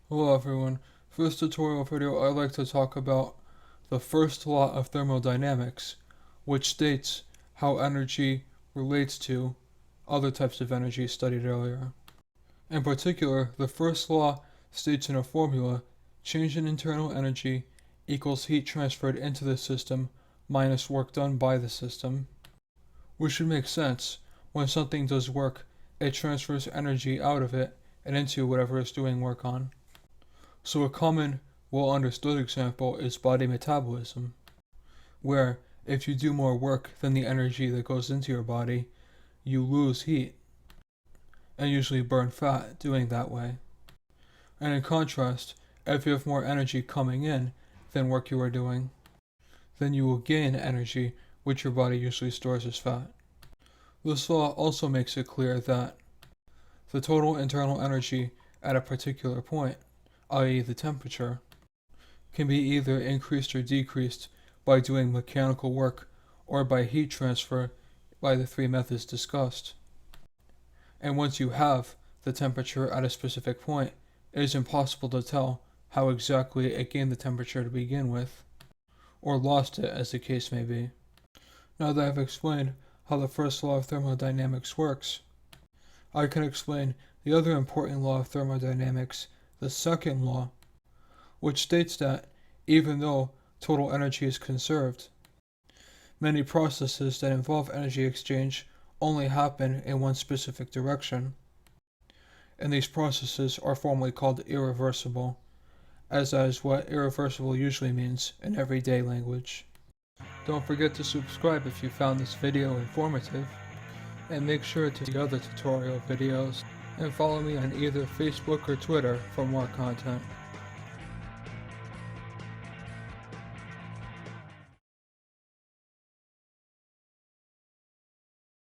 Hello everyone. For this tutorial video, I'd like to talk about the first law of thermodynamics, which states how energy relates to other types of energy studied earlier. In particular, the first law states in a formula, change in internal energy equals heat transferred into the system minus work done by the system. Which should make sense. When something does work, it transfers energy out of it and into whatever it's doing work on. So a common, well-understood example is body metabolism, where if you do more work than the energy that goes into your body, you lose heat, and usually burn fat doing that way. And in contrast, if you have more energy coming in than work you are doing, then you will gain energy, which your body usually stores as fat. This law also makes it clear that the total internal energy at a particular point, i.e. the temperature, can be either increased or decreased by doing mechanical work or by heat transfer by the three methods discussed. And once you have the temperature at a specific point, it is impossible to tell how exactly it gained the temperature to begin with, or lost it as the case may be. Now that I've explained how the first law of thermodynamics works, I can explain the other important law of thermodynamics, the second law, which states that even though total energy is conserved, many processes that involve energy exchange only happen in one specific direction, and these processes are formally called irreversible, as that is what irreversible usually means in everyday language. Don't forget to subscribe if you found this video informative, and make sure to see other tutorial videos, and follow me on either Facebook or Twitter for more content.